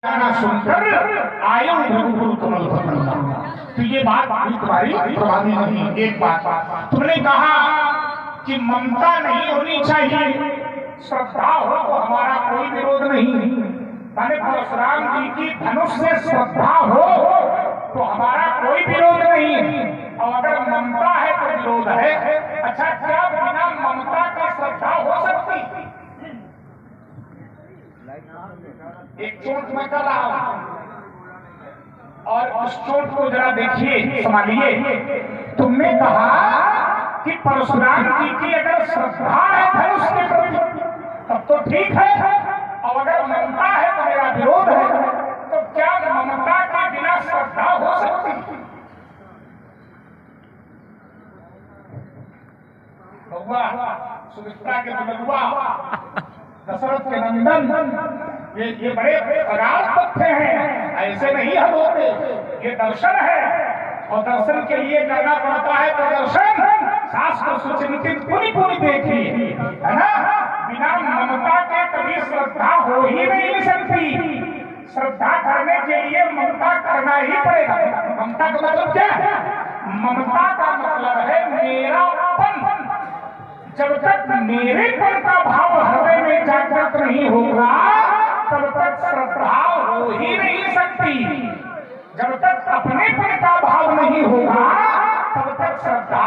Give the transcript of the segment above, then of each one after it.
गाना सुनकर आयो रघुकुल कमल पसंद। तो ये बात भी तुम्हारी प्रभावी नहीं। एक बात तुमने कहा कि ममता नहीं होनी चाहिए, श्रद्धा हो तो हमारा कोई विरोध नहीं। माने परशुराम जी की धनुष से श्रद्धा हो तो हमारा कोई विरोध नहीं, और अगर ममता है तो विरोध है। अच्छा, क्या बिना ममता की श्रद्धा हो सकती? एक चोट में कर रहा हूं और उस चोट को जरा देखिए, संभालिए। तुमने कहा कि परशुराम जी की अगर श्रद्धा है धनुष के प्रति तब तो ठीक है, और अगर ममता है तो मेरा विरोध है। तो क्या ममता के बिना श्रद्धा हो सकती? बउआ सुमित्रा के बलुआ दशरथ के नंदन, ये बड़े प्रगाढ़ तथ्य हैं, ऐसे नहीं हम होते। ये दर्शन है और दर्शन के लिए करना पड़ता है प्रदर्शन। शास्त्र सुचिंतित पूरी पूरी देखिए, है ना। बिना ममता के कभी श्रद्धा हो ही नहीं सकती। श्रद्धा करने के लिए ममता करना ही पड़ेगा। ममता का मतलब क्या है? ममता का मतलब है मेरापन। जब तक मेरेपन का भाव हृदय में जागृत नहीं होगा तब तक श्रद्धा हो ही नहीं सकती। जब तक अपनेपन का भाव नहीं होगा तब तक श्रद्धा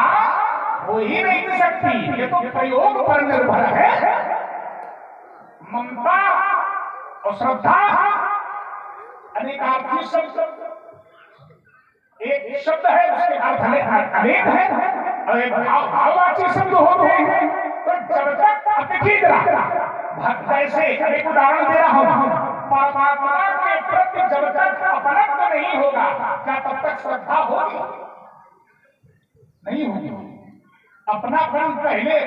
हो ही नहीं सकती। ये तो प्रयोग पर निर्भर है। ममता और श्रद्धा अनेकार्थी शब्द, एक शब्द है उसके अर्थ अनेक है और एक भाववाची शब्द होते हैं। तो जब तक जैसे एक उदाहरण दे रहा हूं, परमात्मा के प्रति जब तक अपनत्व नहीं होगा क्या तब तक श्रद्धा होगी? नहीं होगी। अपनापन पहले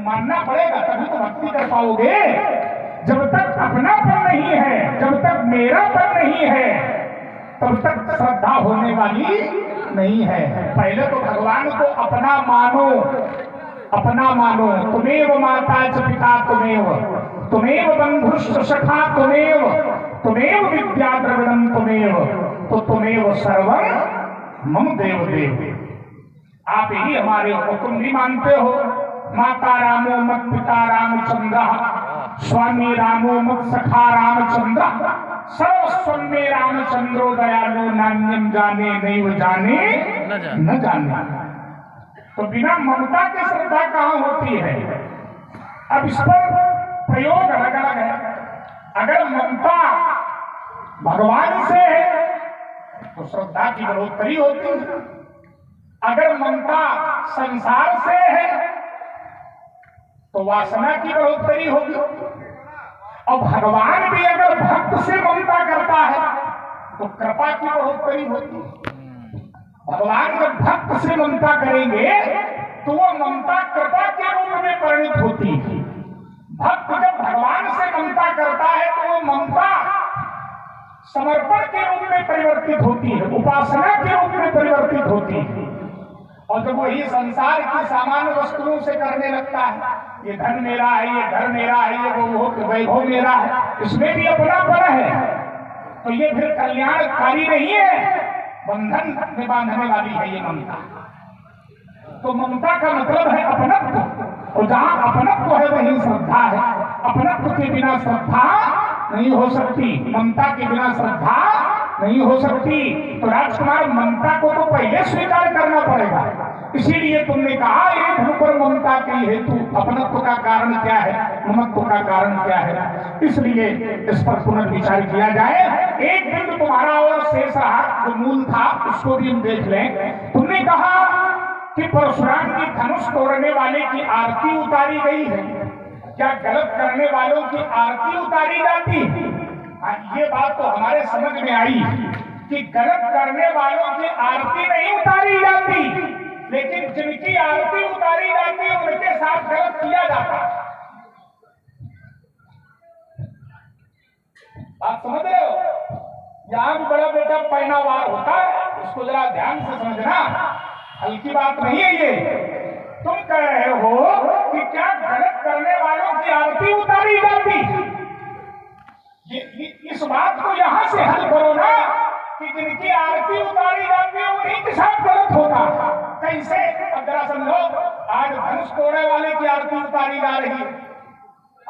मानना पड़ेगा तभी तो भक्ति कर पाओगे। जब तक अपनापन नहीं है, जब तक मेरापन नहीं है तब तक श्रद्धा होने वाली नहीं है। पहले तो भगवान को अपना मानो, अपना मानो। तुमेव माता च पिता तुमेव, तुमेव बंधुश्च सखा तुमेव, तुमेव विद्या द्रविणम तुमेव, तो तुमेव सर्वं मम देव देव। आप ही हमारे हो। तुम भी मानते हो माता रामो मत पिता रामचंद्र, स्वामी रामो मत सखा रामचंद्र, सर्वस्वं में रामचंद्रो दयालु, नान्यम जाने नैव जाने न जाने। तो बिना ममता की श्रद्धा कहां होती है? अब इस पर प्रयोग अलग अलग है। अगर ममता भगवान से है तो श्रद्धा की बढ़ोतरी होती है। अगर ममता संसार से है तो वासना की बढ़ोतरी होगी। और भगवान भी अगर भक्त से ममता करता है तो कृपा की बढ़ोतरी होती है। भगवान जब भक्त से ममता करेंगे तो वो ममता कृपा के रूप में परिणित होती है। भक्त जब भगवान से ममता करता है तो वो ममता समर्पण के रूप में परिवर्तित होती है, उपासना के रूप में परिवर्तित होती है। और जब वही संसार की सामान्य वस्तुओं से करने लगता है, ये धन मेरा है, ये घर मेरा है, ये वैभव मेरा है, इसमें भी अपनापन है, तो ये फिर कल्याणकारी नहीं है, बंधन में बांधने वाली है ये ममता। तो ममता का मतलब है अपनत्व, और जहां अपनत्व है वहीं श्रद्धा है। अपनत्व के बिना श्रद्धा नहीं हो सकती, ममता के बिना श्रद्धा नहीं हो सकती। तो राजकुमार ममता को तो पहले स्वीकार करना पड़ेगा। इसीलिए तुमने कहा एक ऊपर ममता के हेतु अपनत्व का कारण क्या है, ममत्व का कारण क्या है। इसलिए इस पर पुनर्विचार किया जाए। एक बिंदु तुम्हारा और शेष रहा जो मूल था उसको भी हम देख लें। तुमने कहा कि परशुराम की धनुष तोड़ने वाले की आरती उतारी गई है। क्या गलत करने वालों की आरती उतारी जाती है? ये बात तो हमारे समझ में आई कि गलत करने वालों की आरती नहीं उतारी जाती, लेकिन जिनकी आरती उतारी जाती है उनके साथ गलत किया जाता है। आप समझ रहे हो? यहाँ भी बड़ा बेटा पैनावार होता है, उसको जरा ध्यान से समझना, हल्की बात नहीं है ये। तुम कह रहे हो कि क्या गलत करने वालों की आरती उतारी जाती? इस इस बात को यहाँ से हल करो ना कि जिनकी आरती उतारी जाती है उन्हीं के साथ गलत होता। कैसे? अब जरा समझो, आज धनुष तोड़ने वाले की आरती उतारी जा रही है।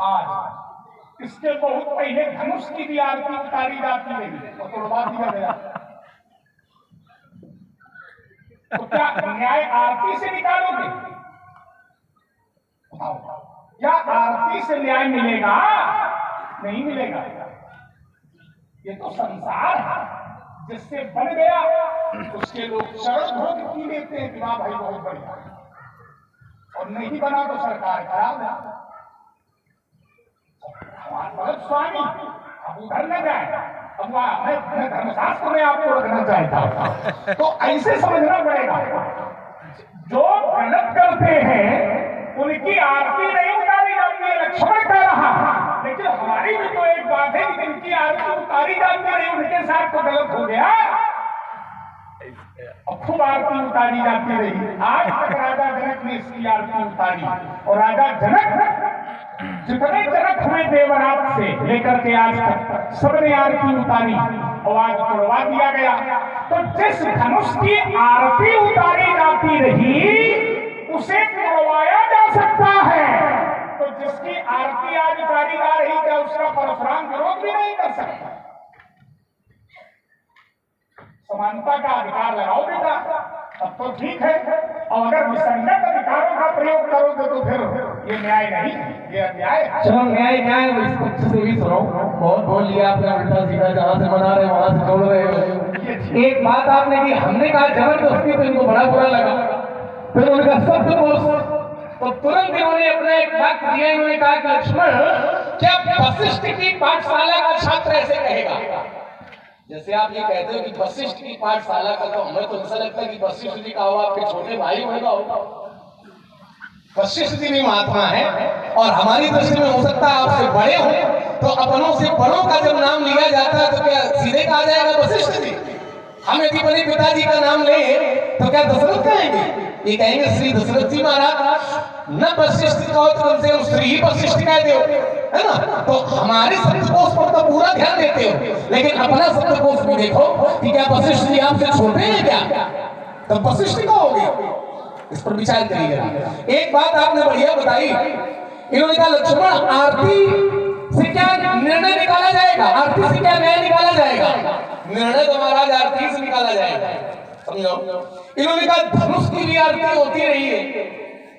आज इसके बहुत पहले धनुष की भी आरती उतारी जाती रही और तोड़वा दिया गया। तो क्या न्याय आरती से निकालोगे या आरती से न्याय मिलेगा? नहीं मिलेगा। ये तो संसार है, जिससे बन गया उसके लोग शरण भोग की लेते हैं कि वाह भाई बहुत बढ़िया, और नहीं बना तो सरकार खराब है। हमारे भगत स्वामी अब उधर न जाए, अब मैं धर्मशास्त्र में आपको रखना चाहता हूं। तो ऐसे समझना पड़ेगा, जो गलत करते हैं उनकी आरती नहीं उतारी जाती है, लक्ष्मण कह रहा। लेकिन हमारी भी तो एक बात है कि जिनकी आरती उतारी जाती रही उनके साथ तो गलत हो गया। अब खूब आरती उतारी जाती रही। आज तक राजा जनक ने इसकी आरती उतारी, और राजा जनक जितने जनक हुए देवराज से लेकर के आज तक सबने आरती उतारी और आज तोड़वा दिया गया। तो जिस धनुष की आरती उतारी जाती रही उसे तोड़वाया जा सकता है, तो जिसकी आरती आज उतारी जा रही क्या उसका परशुराम विरोध भी नहीं कर सकता? समानता का अधिकार लगाओ बेटा, तब तो ठीक है। और अगर विसंगत अधिकारों का प्रयोग करोगे तो फिर ये न्याय नहीं, ये अन्याय है। चलो न्याय इस पक्ष से भी सुनो। बहुत बोल लिया आपने, उल्टा सीधा जहाँ से मना रहे वहां से छोड़ रहे हो। एक बात आपने की, हमने कहा जबरदस्ती, तो इनको बड़ा बुरा लगा। फिर उनका शब्द कोश, तो तुरंत इन्होंने अपना एक वाक्य दिया। इन्होंने कहा कि लक्ष्मण, क्या वशिष्ठ की पाठशाला का छात्र ऐसे कहेगा? जैसे आप ये कहते हो कि वशिष्ठ की पाठशाला का, तो हमें तो ऐसा लगता है कि वशिष्ठ जी का हो आपके छोटे भाई होगा होगा। वशिष्ठ जी भी महात्मा है, और हमारी दृष्टि में हो सकता है आपसे बड़े हो, तो अपनों से बड़ों का जब नाम लिया जाता है तो क्या सीधे कहा जाएगा वशिष्ठ जी? हम यदि अपने पिताजी का नाम ले तो क्या दशरथ कहेंगे? ये कहेंगे श्री दशरथ जी महाराज। न वशिष्ठ कहो तो कम से कम श्री ही वशिष्ठ कह दो, है ना? तो हमारे शब्दकोश पर तो पूरा ध्यान देते हो, लेकिन अपना शब्दकोश भी देखो कि क्या वशिष्ठ जी आपसे छोटे हैं क्या? तो वशिष्ठ कहोगे? इस पर विचार करिएगा। एक बात आपने बढ़िया बताई, इन्होंने कहा लक्ष्मण, आरती से क्या निर्णय निकाला जाएगा? आरती से क्या न्याय निकाला जाएगा? निर्णय तो महाराज आरती से निकाला जाएगा, समझो। इन्होंने कहा धनुष की भी आरती होती रही है,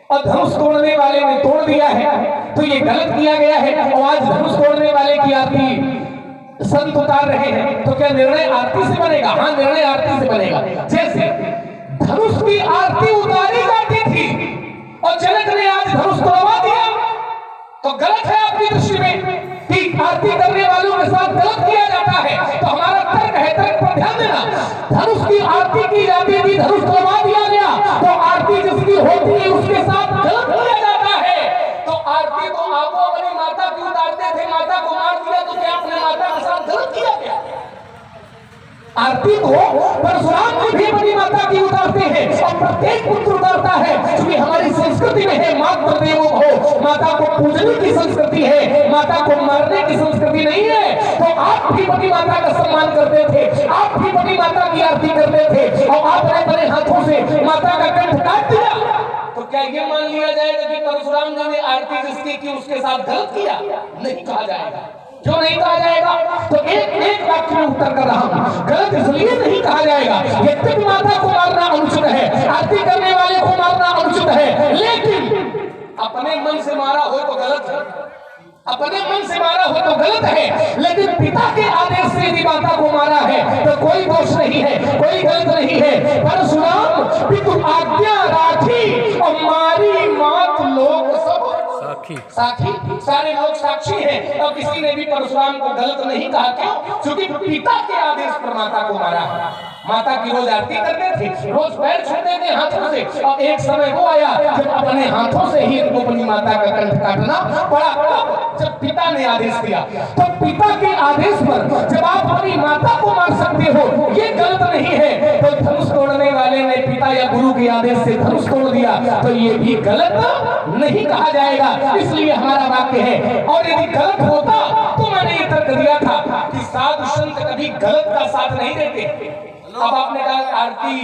और धनुष तोड़ने वाले ने तोड़ दिया है, तो ये गलत किया गया है। और आज धनुष तोड़ने वाले की आरती संत उतार रहे हैं, तो क्या निर्णय आरती से बनेगा? हाँ, निर्णय आरती से बनेगा। जैसे धनुष की आरती उतारी जाती थी और जनक ने आज धनुष तोड़वा दिया, तो गलत है आपकी दृष्टि में कि आरती करने वालों के साथ गलत किया जाता है। तो हमारा तर्क है, तर्क पर ध्यान देना। धनुष की आरती की जाती थी, धनुष तोड़वा दिया गया, तो आरती जिसकी होती है उसके साथ गलत किया जाता है। तो आरती तो आप अपनी माता की उतारते थे, माता को मार दिया, तो क्या अपने माता के साथ गलत किया गया? आरती को परशुराम जी भी अपनी माता की उतारते हैं, और प्रत्येक पुत्र उतारता है, क्योंकि हमारी संस्कृति में है मातृदेवो भव। माता को पूजने की संस्कृति है, माता को मारने की संस्कृति नहीं है। तो आप भी अपनी माता का सम्मान करते थे, आप भी अपनी माता की आरती करते थे, और आपने अपने हाथों से माता का कंठ काट दिया। तो क्या ये मान लिया जाएगा कि परशुराम जी ने आरती जिसकी की उसके साथ गलत किया? नहीं कहा जाएगा। क्यों नहीं कहा जाएगा? तो एक वाक्य में उत्तर कर रहा हूं। गलत इसलिए नहीं कहा जाएगा, यद्यपि माता को मारना अनुचित है, आरती करने वाले को मारना अनुचित है, लेकिन अपने मन से मारा हो तो गलत है, अपने मन से मारा हो तो गलत है। लेकिन पिता के आदेश से यदि माता को मारा है तो कोई दोष नहीं है, कोई गलत नहीं है। परशुराम पितु आज्ञा राखी और मारी मात लोग सब साक्षी, सारे लोग साक्षी हैं, और किसी ने भी परशुराम को गलत नहीं कहा। क्यों? क्योंकि पिता के आदेश पर माता को मारा है। माता की रोज आरती करते थे, रोज पैर छूते थे हाथों से, और एक समय वो आया जब अपने हाथों से ही इनको अपनी माता का कंठ काटना पड़ा, जब पिता ने आदेश दिया। तो पिता के आदेश पर जब आप अपनी माता को मार सकते हो, ये गलत नहीं है। तो धनुष तोड़ने वाले ने पिता या गुरु के आदेश से धनुष तोड़ दिया, तो ये भी गलत नहीं कहा जाएगा। इसलिए हमारा वाक्य है, और यदि गलत होता तो मैंने तर्क दिया था कि साधु संत कभी गलत का साथ नहीं देते। अब आपने कहा आरती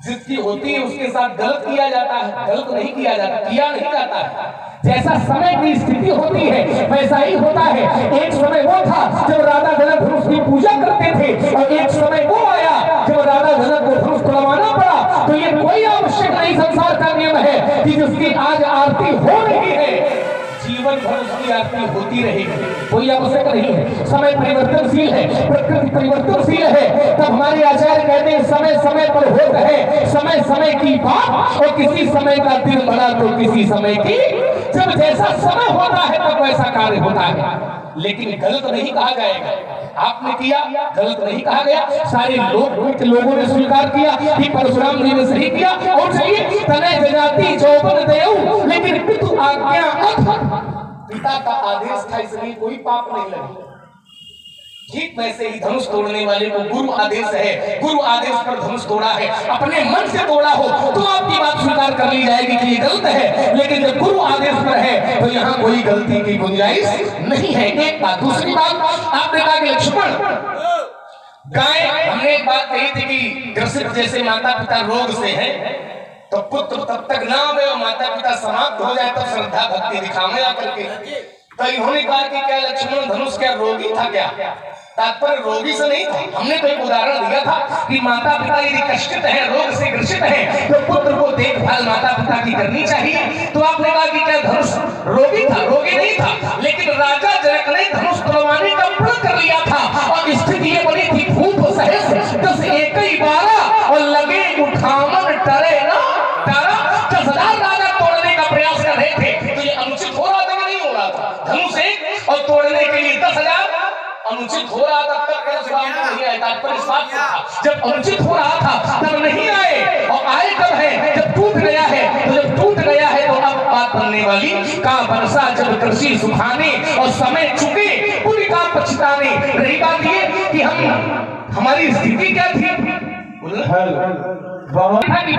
जिसकी होती है उसके साथ गलत किया जाता है, गलत नहीं किया जाता, किया नहीं जाता है। जैसा समय की स्थिति होती है वैसा ही होता है। एक समय वो था जब राधा जनक धनुष की पूजा करते थे और एक समय वो आया जब राधा जनक को धनुष खुलवाना पड़ा। तो ये कोई आवश्यक नहीं, संसार का नियम है कि जिसकी आज आरती हो रही है जीवन भर उसकी आरती होती रहेगी, कोई आवश्यक नहीं है। समय परिवर्तनशील है, प्रकृति परिवर्तनशील है। तब हमारे आचार्य कहते हैं समय समय पर होता है समय समय की बात, और किसी समय का दिन बड़ा तो किसी समय की, जब जैसा समय होता है तब वैसा कार्य होता है। लेकिन गलत नहीं कहा जाएगा, आपने किया गलत नहीं कहा गया। सारे लोगों ने स्वीकार किया कि परशुराम जी ने सही किया। और चलिए तने जजाति चौपन देऊ, लेकिन पितु आज्ञा अथ, पिता का आदेश था इसलिए कोई पाप नहीं लगा। ठीक वैसे ही धनुष तोड़ने वाले को गुरु आदेश है, गुरु आदेश पर धनुष तोड़ा है, अपने मन से तोड़ा हो तो आपकी बात स्वीकार कर ली जाएगी कि ये गलत है। लेकिन जब गुरु आदेश पर है तो यहाँ कोई गलती की गुंजाइश नहीं है। एक बात। दूसरी बात, आपने कहा कि लक्ष्मण गाय, हमने एक बात कही थी कि ग्रसित जैसे माता पिता रोग से है तो पुत्र तब तक ना आवे और माता पिता समाप्त हो जाए तब श्रद्धा भक्ति दिखावे आकर के। तो इन्होंने कहा कि क्या लक्ष्मण धनुष क्या रोगी था क्या? तात्पर्य रोगी से नहीं था। हमने तो एक उदाहरण दिया था कि माता पिता यदि कष्टित है, रोग से ग्रसित है, तो पुत्र को देखभाल माता पिता की करनी चाहिए। तो आपने कहा कि क्या धनुष रोगी था? रोगी नहीं था, लेकिन राजा जनक ने धनुष तोड़वाने का प्रण कर लिया था और स्थिति ये बनी थी भूप सहस 10 एकई 12 और लगे उठावन टरे ना तारा। 10,000 राजा तोड़ने का प्रयास कर रहे थे। तो ये अनुचित हो रहा था कि नहीं हो रहा था? धनुष एक और तोड़ने के लिए 10,000 अनुचित हो रहा था, तब परशुराम नहीं आए। तात्पर्य साफ था, जब अनुचित हो रहा था तब नहीं आए, और आए कब है? जब टूट गया है। तो जब टूट गया है तो अब बात बनने वाली का वर्षा जब कृषि सुखाने और समय चुके पूरी का पछताने। रही बात ये कि हमारी स्थिति क्या थी?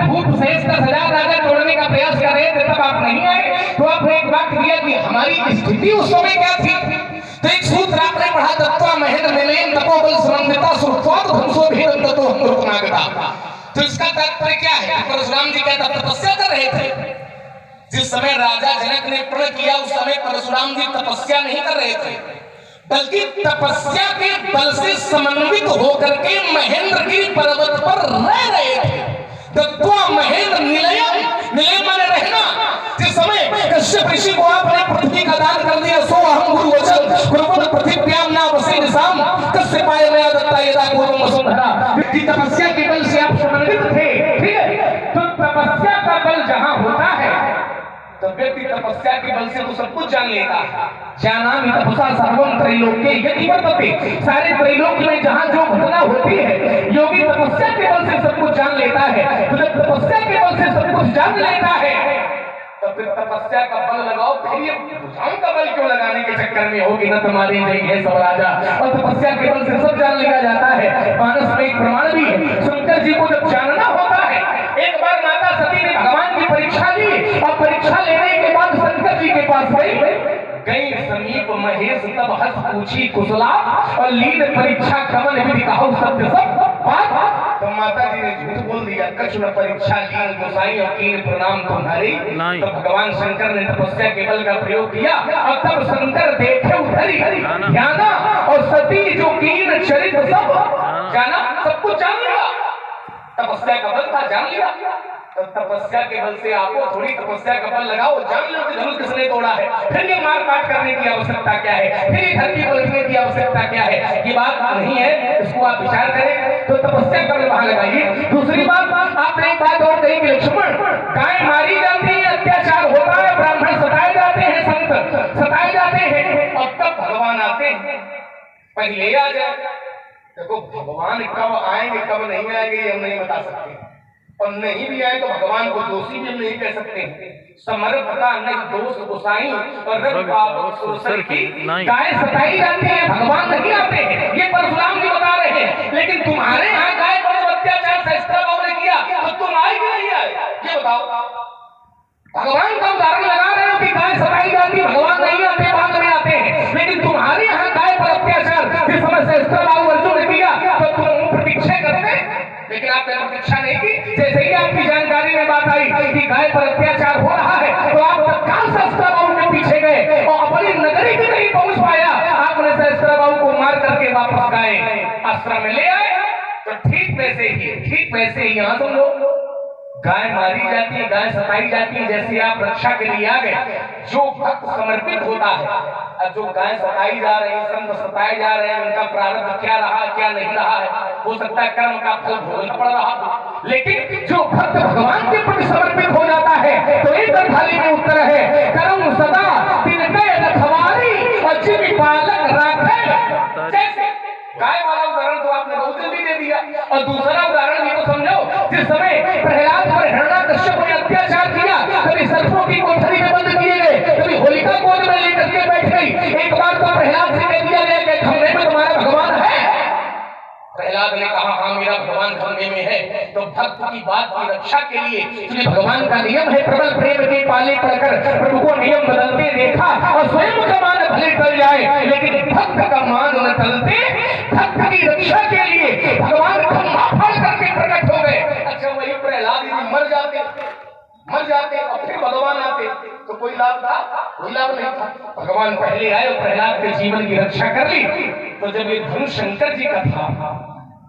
भूप शेष 10,000 राजा तोड़ने का प्रयास कर रहे थे, तब आप नहीं आए। तो आपने एक बात दिया कि हमारी स्थिति उस समय क्या थी। तो एक सूत्र आपने पढ़ा, तत्वा महेंद्र निलयन तपोबल समन्विता सुरत्वाद धनुषो भेदं ततो हम रुकनागता। तो इसका तात्पर्य क्या है? परशुराम जी क्या तपस्या कर रहे थे? जिस समय राजा जनक ने प्रण किया उस समय परशुराम जी तपस्या नहीं कर रहे थे, बल्कि तपस्या के बल से समन्वित होकर के महेंद्रगिरी पर्वत पर रह रहे थे। तत्वा महेंद्र निलयन, निलयन माने रहना। जिस समय कश्यप ऋषि को आपने पृथ्वी का दान कर दिया, सो अहम गुरु वचन गुरुकुल पृथ्व्याम ना वसे निसाम कश्यपाय मया दत्ता यदा पूर्वम वसुंधरा। कि तपस्या के बल से आप समन्वित थे, ठीक है? तो तपस्या का बल जहां होता है तो व्यक्ति तपस्या के बल से तो सब कुछ जान लेता है। ज्ञानामि तपसा सर्वम त्रैलोक्ये यदि वर्तते। सारे त्रैलोक में जहां जो घटना होती है योगी तपस्या के बल से सब कुछ जान लेता है। तो जब तपस्या के बल से सब कुछ जान लेता है तो फिर तपस्या का बल लगाओ। फिर ये भुजाओं का बल क्यों लगाने के चक्कर में होगी न तुम्हारी जय सब राजा। और तपस्या के बल से सब जान लिया जाता है। मानस में एक प्रमाण भी है। शंकर जी को जब जानना होता है, एक बार माता सती ने भगवान की परीक्षा ली और परीक्षा लेने के बाद शंकर जी के पास गई समीप महेश तब हंस पूछी कुशला और लीन परीक्षा कमन विधि कहो सत्य सब बात। तो माता जी ने झूठ बोल दिया, कछु न परीक्षा लीन गोसाई और कीन प्रणाम तुम्हारे। तो भगवान शंकर ने तपस्या के बल का प्रयोग किया और तब शंकर देखे उधरी ध्याना और सती जो कीन चरित सब जाना, सब कुछ जान लिया। तपस्या का बल था, जान लिया। तो तपस्या के बल से आपको थोड़ी तपस्या का बल लगाओ, जान लो कि धनुष किसने तोड़ा है। फिर ये मार काट करने की आवश्यकता क्या है, फिर ये धरती पलटने की आवश्यकता क्या है, ये बात नहीं है। इसको आप विचार करें तो तपस्या का बल वहां लगाइए। दूसरी बात, आपने एक बात और कही कि लक्ष्मण गाय मारी जाती है, अत्याचार होता है, ब्राह्मण सताए जाते हैं, संत सताए जाते हैं, और तब भगवान आते हैं। पहले आ जाए, देखो भगवान कब आएंगे कब नहीं आएंगे ये हम नहीं बता सकते, और नहीं भी आए तो भगवान को दोषी भी हम नहीं कह सकते। समर्पता नहीं दोष गोसाई और की गाय सताई जाती है, भगवान नहीं आते हैं, ये परशुराम जी बता रहे हैं। लेकिन तुम्हारे यहाँ गाय पर अत्याचार सहस्त्रबाहु ने किया तो तुम आए कि नहीं आए, ये बताओ। भगवान का उदाहरण लगा रहे हो कि गाय सताई जाती है, भगवान नहीं आते, बाद में आते हैं। लेकिन तुम्हारे यहाँ गाय पर लेकिन आपने प्रतीक्षा नहीं की। जैसे ही आपकी जानकारी में बात आई कि गाय पर अत्याचार हो रहा है तो आप तत्काल सहस्त्र बाबू के पीछे गए और अपनी नगरी भी नहीं पहुंच पाया, आपने सहस्त्र बाबू को मार करके वापस गाय आश्रम में ले आए। तो ठीक वैसे ही यहाँ तुम लोग गाय मारी जाती है, गाय सताई जाती है, जैसे आप रक्षा के लिए आ गए। जो भक्त समर्पित होता है, अब जो गाय सताई जा रही है, संत सताए जा रहे हैं, उनका प्रारब्ध क्या रहा क्या नहीं रहा है, हो सकता है कर्म का फल भोगना पड़ रहा। लेकिन जो भक्त भगवान के प्रति समर्पित हो जाता है तो एक थाली में उत्तर है, कर्म सदा तिनके रखवारी और जिमि पालक राखे। जैसे गाय वाला उदाहरण तो आपने बहुत जल्दी दे दिया, और दूसरा उदाहरण ये तो समझो, जिस समय प्रहलाद पर हिरण्यकश्यप ने अत्याचार किया, कभी सर्पों की कोठरी में बंद किए गए, कभी होलिका गोद में लेकर के बैठ गई। एक बार तो प्रहलाद से कह दिया गया कि खंभे में तुम्हारा भगवान है। प्रहलाद ने कहा हाँ मेरा भगवान खंभे में है। तो भक्त की बात की रक्षा के लिए इसलिए भगवान का नियम है, प्रबल प्रेम के पाले पड़कर प्रभु को नियम बदलते देखा और स्वयं का मान भले टल जाए, लेकिन भक्त का मान न टलते। भक्त की रक्षा के लिए भगवान खंभा फाड़ करके प्रकट हो गए। अच्छा वही प्रहलाद यदि मर जाते और फिर भगवान आते तो कोई लाभ था? कोई लाभ नहीं था। भगवान पहले आए और प्रहलाद के जीवन की रक्षा कर ली। तो जब ये धनुष शंकर जी का था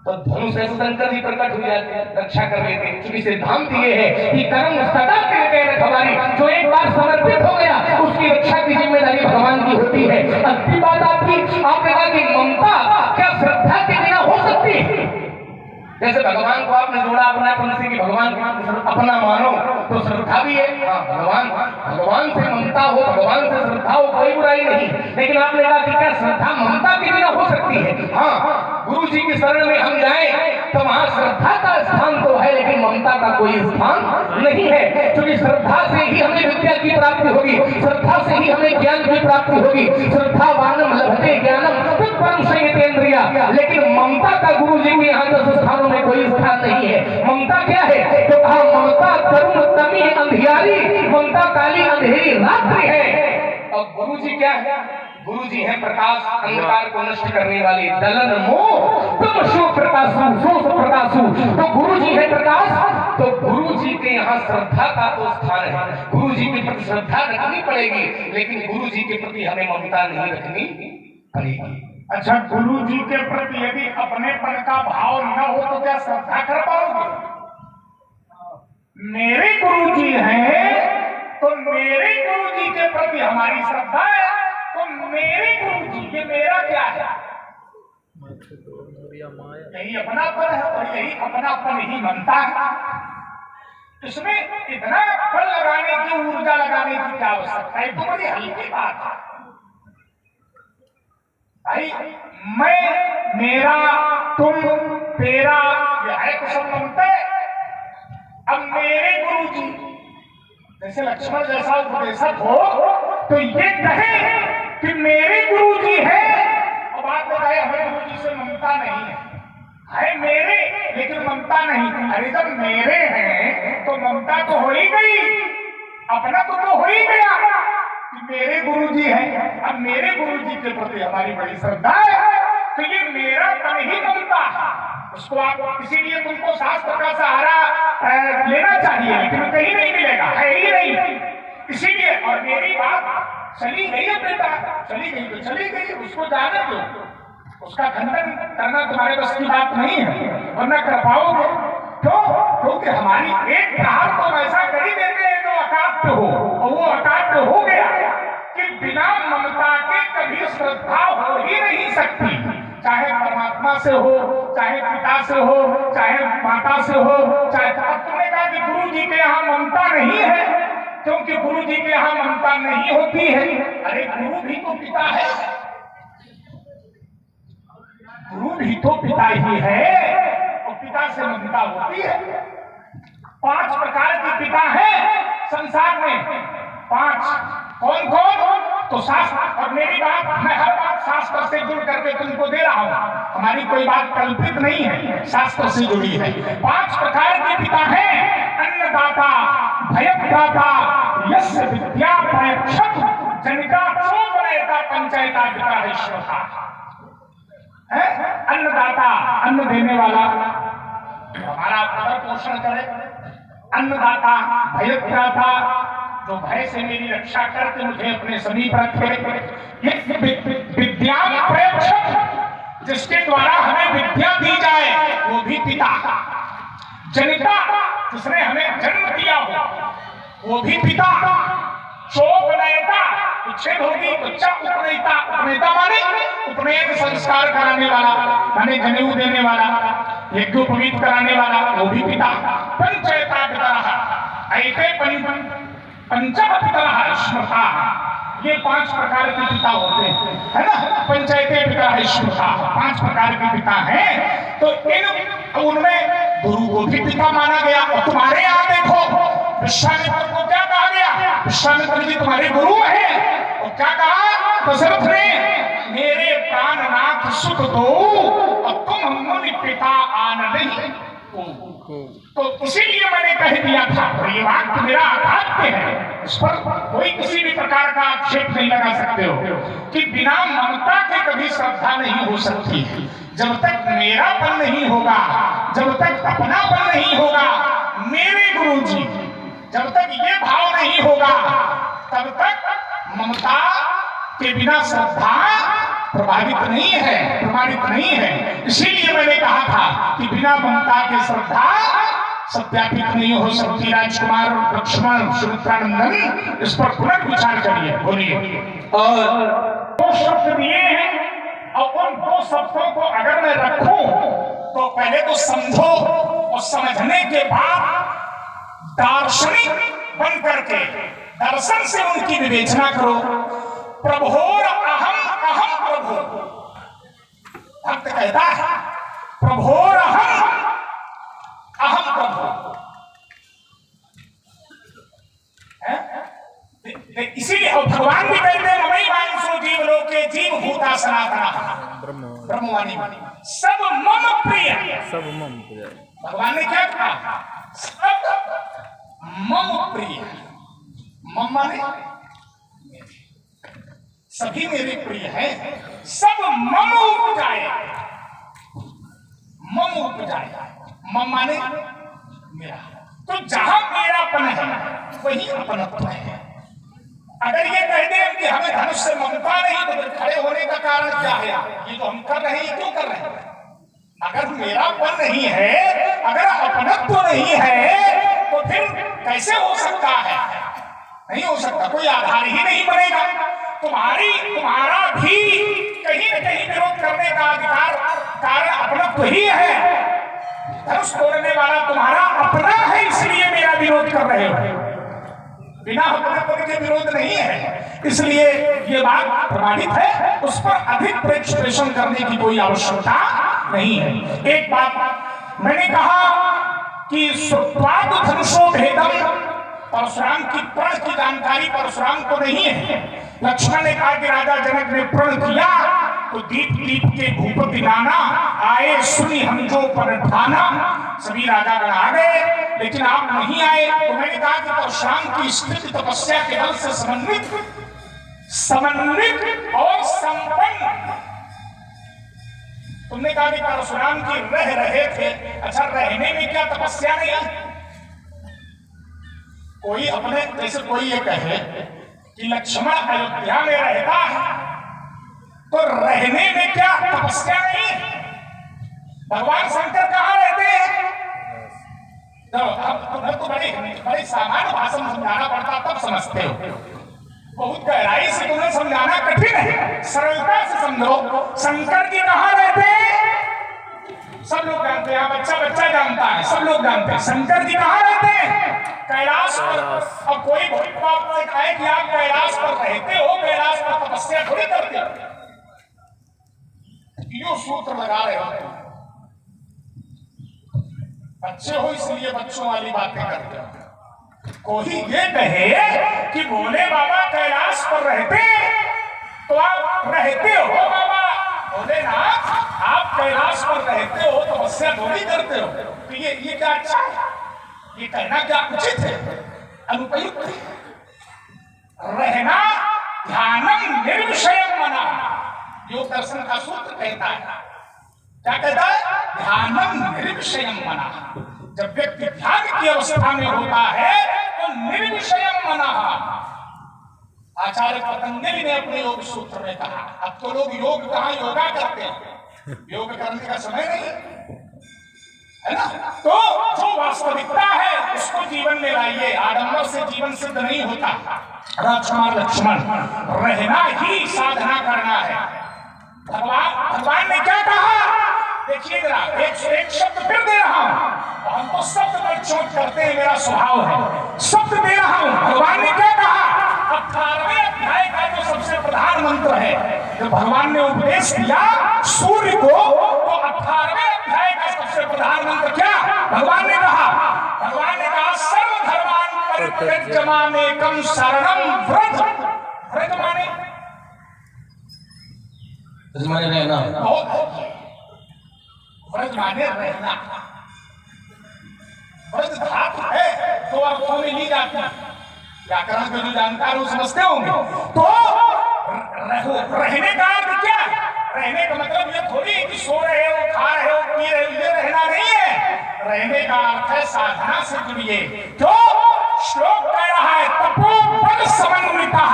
तो धनुष ऐसे शंकर जी प्रकट हो जाते, रक्षा कर लेते। क्योंकि सिद्धांत ये है कि कर्म सदा तिनके रखवारी, जो एक बार समर्पित हो गया उसकी रक्षा की जिम्मेदारी भगवान की होती है। अंतिम बात आपने कहा कि ममता क्या श्रद्धा के बिना हो सकती है? जैसे भगवान को आपने जोड़ा अपनापन से कि भगवान अपना मानो, तो श्रद्धा भी है। भगवान से ममता हो, भगवान से श्रद्धा हो, कोई बुराई नहीं। लेकिन आपने कहा कि क्या श्रद्धा ममता के बिना हो सकती है? हाँ, गुरु जी की शरण में हम जाएं तो वहां श्रद्धा का स्थान तो है, लेकिन ममता का कोई स्थान नहीं है। क्योंकि श्रद्धा से ही हमें विद्या की प्राप्ति होगी, श्रद्धा से ही हमें ज्ञान की प्राप्ति होगी। श्रद्धावानम लभते ज्ञानम तत्परम संयतेन्द्रिया। लेकिन ममता का गुरु जी के यहाँ 10 स्थानों में कोई स्थान नहीं है। ममता क्या है? तो कहा ममता तरुण तमी अंधियारी, ममता काली अंधेरी रात्रि है। और गुरु जी क्या है? गुरु जी है प्रकाश, अंधकार को नष्ट करने वाले। दलन मोह तुम शो प्रकाशु, शोष प्रकाशु। तो गुरु जी है प्रकाश। तो गुरु जी के यहाँ श्रद्धा का तो स्थान है, गुरु जी के प्रति श्रद्धा रखनी पड़ेगी, लेकिन गुरु जी के प्रति हमें ममता नहीं रखनी पड़ेगी। अच्छा, गुरु जी के प्रति यदि अपनेपन का भाव न हो तो क्या श्रद्धा कर पाओगे? मेरे गुरु जी हैं तो मेरे गुरु जी के प्रति हमारी श्रद्धा है। तो मेरे गुरु जी, ये मेरा क्या है? यही अपनापन है और यही अपनापन ही मनता है। इसमें इतना बल लगाने की, ऊर्जा लगाने की क्या आवश्यकता है? तो बड़ी हल्की बात है भाई। मैं, मेरा, तुम, तेरा, यह है कुशल मनते। अब मेरे गुरु जी जैसे लक्ष्मण जैसा उपदेशक हो तो ये कहे कि मेरे गुरु जी है, और बात बताए हमें गुरु जी से ममता नहीं है मेरे, लेकिन ममता नहीं। अरे जब मेरे हैं तो ममता तो हो ही गई, अपना तो हो ही गया कि मेरे गुरु जी हैं। अब मेरे गुरु जी के प्रति हमारी बड़ी श्रद्धा है, तो ये मेरा तन ही ममता है। उसको आप, इसीलिए तुमको शास्त्र का सहारा लेना चाहिए, लेकिन कहीं नहीं मिलेगा, है ही नहीं। इसीलिए, और मेरी बात चली गई है बेटा, चली गई तो चली गई, उसको जाने दो, उसका खंडन करना तुम्हारे बस की बात नहीं है, वरना कर पाओगे। क्यों? क्योंकि हमारी एक प्रहार तो ऐसा कर ही देते हैं जो अकाट्य हो, और वो अकाट्य हो गया कि बिना ममता के कभी श्रद्धा हो ही नहीं सकती। चाहे परमात्मा से हो, चाहे पिता से हो, चाहे माता से हो, चाहे, तुमने कहा कि गुरु जी के यहाँ ममता नहीं है, क्योंकि गुरु जी के यहाँ ममता नहीं होती है। अरे गुरु भी तो पिता है, गुरु भी तो पिता ही है, और पिता से ममता होती है। 5 प्रकार के पिता हैं संसार में, 5। कौन कौन? तो शास्त्र, और मेरी बात, मैं हर बात शास्त्र से जुड़ करके तुमको दे रहा हूं, हमारी कोई बात कल्पित नहीं है, शास्त्र से जुड़ी है। 5 प्रकार के पिता हैं, अन्नदाता, भयदाता, यस्य विद्या पयक्षक, जनिका चोपनेता पंचायता पिता है श्रोता। अन्नदाता, अन्न देने वाला, हमारा आदर पोषण करे, अन्नदाता, भयत्राता, जो भय से मेरी रक्षा करके मुझे अपने समीप रखे, ये विद्या प्रेक्षक जिसके द्वारा हमें विद्या दी जाए वो भी पिता, जनिता जिसने हमें जन्म दिया हो वो भी पिता, चोपनयता उच्छेद होगी बच्चा, उपनयता, उपनयता माने उपनयन संस्कार कराने वाला, माने जनेऊ देने वाला, यज्ञोपवीत कराने वाला वो भी पिता, पंचयता पिता, ऐसे पंचपिता स्मृता, ये 5 प्रकार के पिता होते हैं, है ना। पंचायते पिता है स्मृता, 5 प्रकार के पिता हैं। तो इन उनमें गुरु को भी पिता माना गया। और तुम्हारे यहाँ देखो विश्वामित्र को क्या कहा गया, विश्वामित्र जी तुम्हारे गुरु हैं। और क्या कहा दशरथ ने, मेरे प्राणनाथ सुख दो और तुम मुनि पिता आन नहीं। तो इसीलिए मैंने कह दिया था, ये वाक्य मेरा आत्म्य है, इस पर कोई किसी भी प्रकार का आक्षेप नहीं लगा सकते हो कि बिना ममता के कभी श्रद्धा नहीं हो सकती। जब तक मेरापन नहीं होगा, जब तक अपनापन नहीं होगा, मेरे गुरुजी, जब तक ये भाव नहीं होगा, तब तक ममता के बिना श्रद्धा प्रभावित नहीं है, प्रमाणित नहीं है। इसीलिए मैंने कहा था कि बिना ममता के श्रद्धा सत्यापित नहीं हो सकती। राजकुमार लक्ष्मण सुमित्रानंदन इस पर पुनर्विचार करिए, बोलिए। और 2 शब्द दिए हैं और उन 2 शब्दों को अगर मैं रखूं तो पहले तो समझो और समझने के बाद दार्शनिक बन करके दर्शन से उनकी विवेचना करो। प्रभोर अहम अहम प्रभु, भक्त कहता है प्रभोर अहम अहम प्रभु, इसीलिए भगवान भी कहते हैं ममई वांसो जीव लोके जीव भूता सनातना ब्रह्मवाणी, सब मम प्रिय, सब मम प्रिय। भगवान ने क्या कहा, सब मम प्रिय, मम माने सभी मेरे प्रिय हैं, सब मम उपजाए, मम उपजाए, मम माने मेरा। तो जहां मेरापन है वही अपनत्व है। अगर ये कह दें कि हमें धनुष से ममता नहीं, तो खड़े होने का कारण क्या है, ये तो हम कर रहे हैं, क्यों कर रहे हैं। अगर मेरापन नहीं है, अगर अपनत्व नहीं है, तो फिर कैसे हो सकता है, नहीं हो सकता, कोई आधार ही नहीं बनेगा। तुम्हारा भी कहीं न कहीं विरोध करने का अधिकार कारण अपनत्व ही है। धनुष तोड़ने वाला तुम्हारा अपना है, इसलिए मेरा विरोध कर रहे हो, बिना अपनत्व के विरोध नहीं है। इसलिए ये बात प्रमाणित है, उस पर अधिक प्रेक्षण करने की कोई आवश्यकता नहीं है। एक बात मैंने कहा कि श्रुत्वाद धनुषो भेदम, परशुराम की प्रण की जानकारी परशुराम को नहीं है। लक्ष्मण ने कहा कि राजा जनक ने प्रण किया तो दीप दीप के भूपति नाना आए, सुनी हम जो परठाना। सभी राजागण आ गए लेकिन आप नहीं आए। तो मैंने कहा कि परशुराम की स्थिति तपस्या के बल से समन्वित और संपन्न। तुमने कहा कि परशुराम की रह रहे थे, अच्छा रहने में क्या तपस्या नहीं है? कोई अपने जैसे कोई ये कहे कि लक्ष्मण अयोध्या में रहता है तो रहने में क्या तपस्या नहीं? भगवान शंकर कहाँ रहते हैं? तो बड़ी सामान्य भाषा में समझाना पड़ता, तब समझते हो। बहुत गहराई से तुम्हें समझाना कठिन है, सरलता से समझो। शंकर जी कहाँ रहते हैं? सब लोग जानते हैं, बच्चा बच्चा जानता है, सब लोग जानते हैं। शंकर जी कहाँ रहते हैं? कैलाश पर। अब कोई भक्त आपसे कहे कि आप कैलाश पर रहते हो, कैलाश पर तपस्या थोड़ी करते हो, यो सूत्र लगा रहे हो। बच्चे हो इसलिए बच्चों वाली बातें करते हो। कोई ये कहे कि भोले बाबा कैलाश पर रहते तो आप रहते हो, बाबा भोलेनाथ आप कैलाश पर रहते हो, तपस्या थोड़ी करते हो। तो ये क्या अच्छा है? ये कहना क्या उचित है? अनुपयुक्त है। रहना ध्यानम निर्विषयम मना, योग दर्शन का सूत्र कहता है। क्या कहता है? ध्यानम निर्विषयम मना। जब व्यक्ति ध्यान की अवस्था में होता है तो निर्विषयम मना। आचार्य पतंजलि ने अपने योग सूत्र में कहा, अब तो लोग योग कहाँ योगा करते हैं, योग करने का समय नहीं है ना। तो जो वास्तविकता है उसको जीवन में लाइए। आडंबर से जीवन सिद्ध नहीं होता। राजकुमार लक्ष्मण, रहना ही साधना करना है। भगवान ने क्या कहा, देखिए जरा, एक शब्द फिर दे रहा हूं। हम तो शब्द पर चोट करते हैं, मेरा स्वभाव है। शब्द दे रहा हूं, भगवान ने क्या कहा। 18वें अध्याय का जो सबसे प्रधान मंत्र है, जो भगवान ने उपदेश दिया सूर्य को, तो 18वें अध्याय का सबसे प्रधान मंत्र क्या भगवान ने कहा। भगवान ने कहा सर्वधर्मान् परित्यज्य मामेकं शरणं व्रज। व्रज माने रहना, व्रज माने रहना। व्रज धातु है तो अर्थों में ली जाती है, व्याकरण के जो जानकार वो समझते होंगे। तो रहने का अर्थ क्या है। रहने का मतलब ये थोड़ी कि सो रहे हो, खा रहे हो, पी रहे हो, ये रहना नहीं है। रहने का अर्थ है साधना से जुड़िए। क्यों, श्लोक कह रहा है तपोबल समन्विता,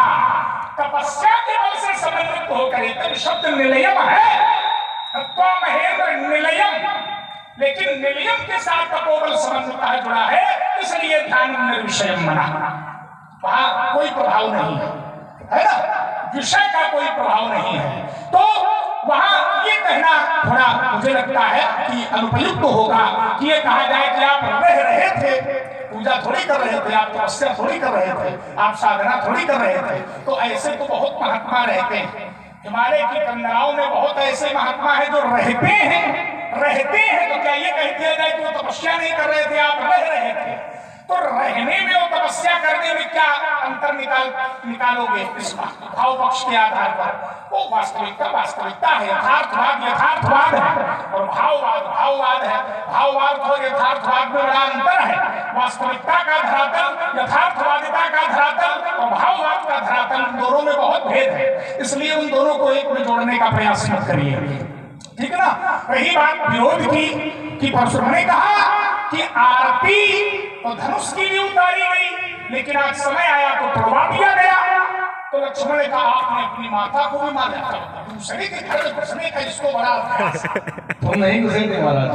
तपस्या के बल से समन्वित होकर। तब शब्द निलयम है, तत्व महेंद्र निलयम, लेकिन निलयम के साथ तपोबल समन्विता जुड़ा है, इसलिए ध्यान निर्विषयम मना। वहां कोई प्रभाव नहीं है ना, विषय का कोई प्रभाव नहीं है। तो वहां ये कहना थोड़ा मुझे लगता है कि अनुपयुक्त होगा कि ये कहा जाए कि आप रह रहे थे, पूजा थोड़ी कर रहे थे, आप तपस्या थोड़ी कर रहे थे, आप साधना थोड़ी कर रहे थे। तो ऐसे तो बहुत महात्मा रहते हैं। हिमालय की कंदराओं में बहुत ऐसे महात्मा है जो रहते हैं। तो क्या ये कह दिया जाए कि वो तपस्या नहीं कर रहे थे, आप रह रहे थे। तो रहने में और तपस्या करने में क्या अंतर निकालोगे इस भाव पक्ष के आधार पर। वो वास्तविकता है, यथार्थवाद है, और भाववाद है। भाववाद और यथार्थवाद में बड़ा अंतर है। वास्तविकता का धरातल, यथार्थवादिता का धरातल और भाववाद का धरातल, दोनों में बहुत भेद है। इसलिए उन दोनों को एक में जोड़ने का प्रयास मत करिए, ठीक है ना। रही बात विरोध की परशुराम ने कहा कि आरती तो धनुष की भी उतारी गई, लेकिन आज समय आया तो तोड़वा दिया गया। तो लक्ष्मण ने कहा आपने अपनी माता को भी मारा, दूसरे के घर में घुसने का इसको बड़ा अभ्यास है। तुम नहीं घुसेंगे महाराज,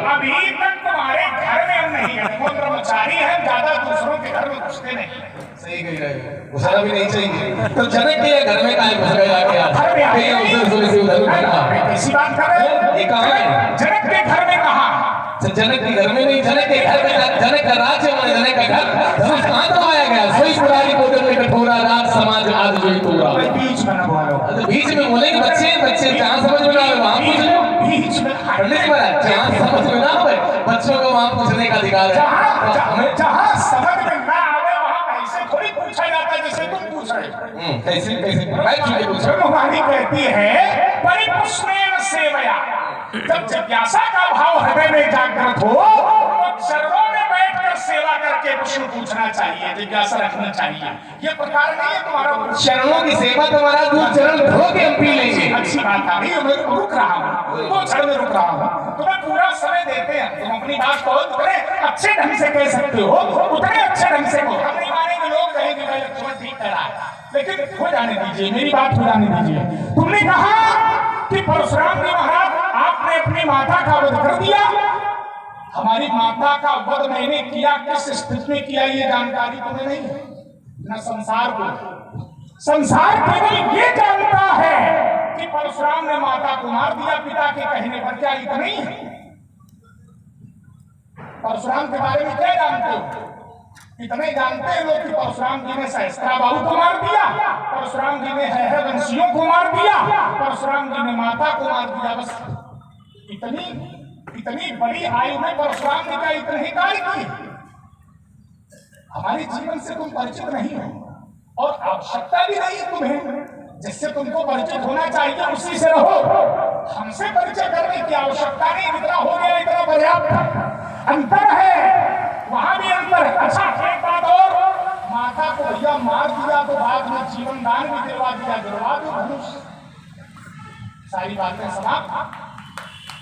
अभी तक तुम्हारे घर में हम नहीं है, तुम ब्रह्मचारी हैं, ज्यादा दूसरों के घर में घुसते नहीं। सही कह रहे हैं, घुसना भी नहीं चाहिए। तो जनक के घर में काहे घुस गए आके आज? ऐसी बात कर रहे हो, ये कहाँ है? जनक के घर में कहा, जनक के घर में नहीं, जनक के घर में, जनक का राज्य में, जनक का घर धनुष कहाँ दबाया गया? सोई पुरानी कोटर में कठोरा राज समाज आज जोई तोड़ा। बीच में न बोलो, बीच में बोलेंगे बच्चे जहाँ समझ में ना आए वहाँ पूछ लो। बीच में जहाँ समझ में ना आए बच्चों को वहाँ पूछने का अधिकार है। जहाँ समझ में ना आवे वहाँ ऐसे थोड़ी पूछा जाता जैसे तुम पूछ रहे हो। कैसे हमारी कहती है परिप्रश्नेन सेवया। जब जिज्ञासा का भाव हृदय में जागृत हो तो चरणों में बैठकर सेवा करके प्रश्न पूछना चाहिए, जिज्ञासा रखनी चाहिए। ये प्रकार नहीं है तुम्हारा चरणों की सेवा तुम्हारा दूध चरण धो के हम पी लेंगे। अच्छी बात आ रही है, मैं रुक रहा हूँ, दो क्षण में रुक रहा हूँ। तुम्हें पूरा समय देते हैं, तुम अपनी बात बहुत बड़े अच्छे ढंग से कह सकते हो, उतने अच्छे ढंग से कहो। हम नहीं मानेंगे, लोग कहेंगे भाई लक्ष्मण ठीक कह रहा है, लेकिन हो जाने दीजिए, मेरी बात हो जाने दीजिए। तुमने कहा कि परशुराम जी महाराज आपने अपनी माता का वध कर दिया। हमारी माता का वध मैंने किया, किस स्थिति में किया ये जानकारी तुम्हें नहीं है न संसार को। संसार केवल ये जानता है कि परशुराम ने माता को मार दिया पिता के कहने पर। क्या इतना ही है? परशुराम के बारे में क्या जानते हो? इतने जानते हैं लोग कि परशुराम जी ने सहस्त्राबाहु को मार दिया, परशुराम जी ने वंशियों को मार दिया, परशुराम जी ने माता को मार दिया। बस इतनी बड़ी आयु में परशुराम जी का इतने ही कार्य किए। हमारे जीवन से तुम परिचित नहीं हो और आवश्यकता भी नहीं है तुम्हें। जिससे तुमको परिचित होना चाहिए उसी से रहो। हमसे परिचय करने की आवश्यकता नहीं, इतना हो गया, इतना पर्याप्त। अंतर है, वहां भी अंतर है। अच्छा एक बात और, माता को भैया मार दिया तो बाद में जीवन दान भी दिलवा दिया, दिलवा दो धनुष, सारी बातें समाप्त।